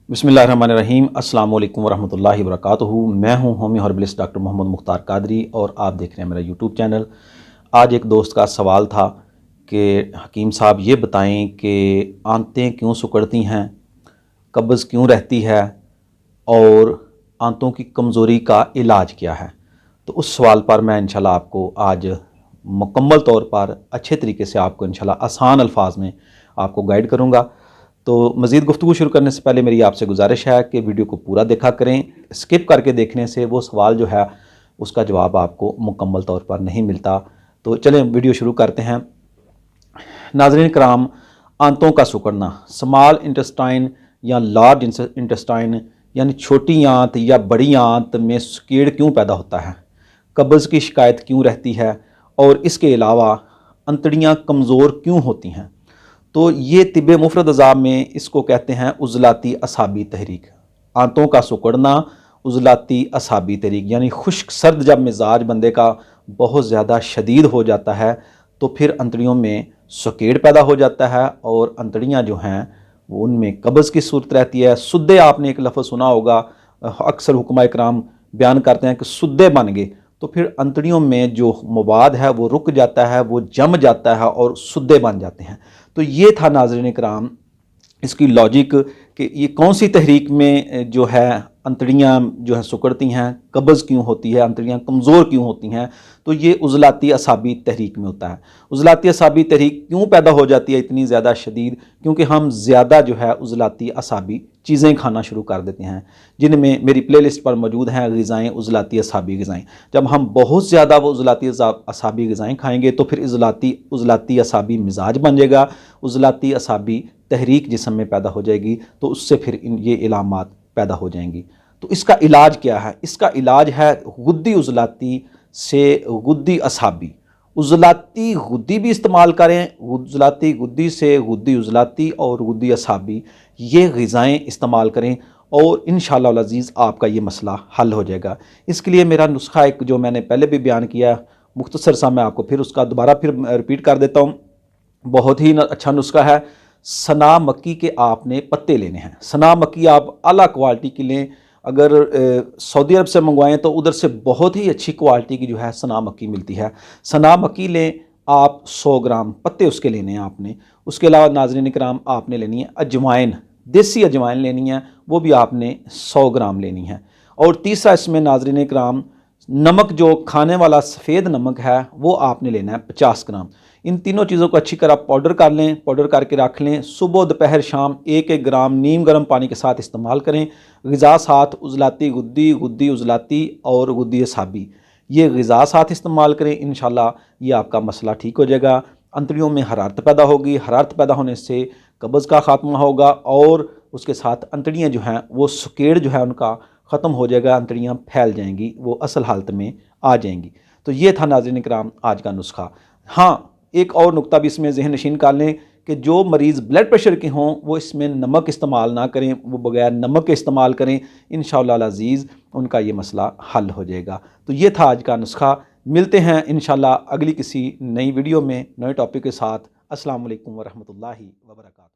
बिस्मिल्लाहिर्रहमानिर्रहीम अस्सलाम वालेकुम वरहमतुल्लाहि वबरकातुहू। मैं हूं होमी हर्बलिस्ट डॉक्टर मोहम्मद मुख्तार कादरी और आप देख रहे हैं मेरा यूट्यूब चैनल। आज एक दोस्त का सवाल था कि हकीम साहब ये बताएं कि आंतें क्यों सिकुड़ती हैं, कब्ज़ क्यों रहती है और आंतों की कमज़ोरी का इलाज क्या है। तो उस सवाल पर मैं इंशाल्लाह आपको आज मुकम्मल तौर पर अच्छे तरीके से आपको इंशाल्लाह आसान अल्फाज में आपको गाइड करूँगा। तो मज़ीद गुफ्तगू शुरू करने से पहले मेरी आपसे गुजारिश है कि वीडियो को पूरा देखा करें। स्किप करके देखने से वो सवाल जो है उसका जवाब आपको मुकम्मल तौर पर नहीं मिलता। तो चलें वीडियो शुरू करते हैं। नाज़रीन कराम, आंतों का सिकुड़ना, स्मॉल इंटेस्टाइन या लार्ज इंटेस्टाइन यानी छोटी आंत या बड़ी आंत में कीड़ क्यों पैदा होता है, कब्ज़ की शिकायत क्यों रहती है और इसके अलावा अंतड़ियाँ कमज़ोर क्यों होती हैं। तो ये तिब्ब मुफरद अज़ा में इसको कहते हैं उज़लाती असाबी तहरीक। आंतों का सिकुड़ना, उज़लाती असाबी तहरीक यानी खुश्क सर्द जब मिजाज बंदे का बहुत ज़्यादा शदीद हो जाता है तो फिर अंतड़ियों में सकेड़ पैदा हो जाता है और अंतड़ियाँ जो हैं वो उनमें कब्ज़ की सूरत रहती है। सुद्दे, आपने एक लफ्ज़ सुना होगा, अक्सर हुक्मा कराम बयान करते हैं कि सुद्दे बन गए, तो फिर अंतड़ियों में जो मवाद है वो रुक जाता है, वो जम जाता है और सुद्दे बन जाते हैं। तो ये था नाज़रीन कराम इसकी लॉजिक कि ये कौन सी तहरीक में जो है अंतड़ियाँ जो है सिकुड़ती हैं, कब्ज़ क्यों होती है, अंतड़ियाँ कमज़ोर क्यों होती हैं। तो ये उज़लाती असाबी तहरीक में होता है। उज़लाती असाबी तहरीक क्यों पैदा हो जाती है इतनी ज़्यादा शदीद, क्योंकि हम ज़्यादा जो है उज़लाती असाबी चीज़ें खाना शुरू कर देते हैं, जिनमें मेरी प्लेलिस्ट पर मौजूद हैं ग़िज़ाएँ, उज़लाती असाबी ग़िज़ाएँ। जब हम बहुत ज़्यादा वो उज़लाती असाबी ग़िज़ाएँ खाएँगे तो फिर उज़लाती असाबी मिजाज बन जाएगा, उज़लाती असाबी तहरीक जिस्म में पैदा हो जाएगी, तो उससे फिर ये इलामात पैदा हो जाएंगी। तो इसका इलाज क्या है? इसका इलाज है गुद्दी उज़लाती से गुद्दी असाबी। उज़लाती गुद्दी भी इस्तेमाल करें, उज़लाती गुद्दी से गुद्दी उज़लाती और गुद्दी असाबी, ये ग़िज़ाएँ इस्तेमाल करें और इंशाअल्लाह अल अज़ीज़ आपका ये मसला हल हो जाएगा। इसके लिए मेरा नुस्खा एक जो मैंने पहले भी बयान किया, मुख्तसर सा मैं आपको फिर उसका दोबारा फिर रिपीट कर देता हूँ। बहुत ही अच्छा नुस्खा है। सना मक्की के आपने पत्ते लेने हैं। सना मक्की आप आला क्वालिटी की लें, अगर सऊदी अरब से मंगवाएं तो उधर से बहुत ही अच्छी क्वालिटी की जो है सना मक्की मिलती है। सना मक्की लें आप, 100 ग्राम पत्ते उसके लेने हैं आपने। उसके अलावा नाज़रीन कराम आपने लेनी है अजवाइन, देसी अजवाइन लेनी है, वो भी आपने 100 ग्राम लेनी है। और तीसरा इसमें नाज़रीन कराम नमक, जो खाने वाला सफ़ेद नमक है वो आपने लेना है 50 ग्राम। इन तीनों चीज़ों को अच्छी तरह पाउडर कर लें, पाउडर करके रख लें। सुबह दोपहर शाम 1-1 ग्राम नीम गर्म पानी के साथ इस्तेमाल करें। ग़िज़ा साथ उज़लाती गुद्दी, गुद्दी उज़लाती और गुद्दी असाबी, ये ग़िज़ा साथ इस्तेमाल करें। इंशाल्लाह ये आपका मसला ठीक हो जाएगा। अंतड़ियों में हरारत पैदा होगी, हरारत पैदा होने से कब्ज़ का ख़ात्मा होगा और उसके साथ अंतड़ियाँ जो हैं वो सकेड़ जो है उनका ख़त्म हो जाएगा, अंतड़ियाँ फैल जाएंगी, वो असल हालत में आ जाएंगी। तो ये था नाज़रीन कराम आज का नुस्खा। हाँ, एक और नुक्ता भी इसमें ज़हन नशीन कर लें कि जो मरीज़ ब्लड प्रेशर के हों वो इसमें नमक इस्तेमाल ना करें, वो बगैर नमक के इस्तेमाल करें। इंशाअल्लाह अल अज़ीज़ उनका ये मसला हल हो जाएगा। तो ये था आज का नुस्खा। मिलते हैं इंशाअल्लाह अगली किसी नई वीडियो में नए टॉपिक के साथ। अस्सलाम वालेकुम वरहमतुल्लाहि वबरकातुहू।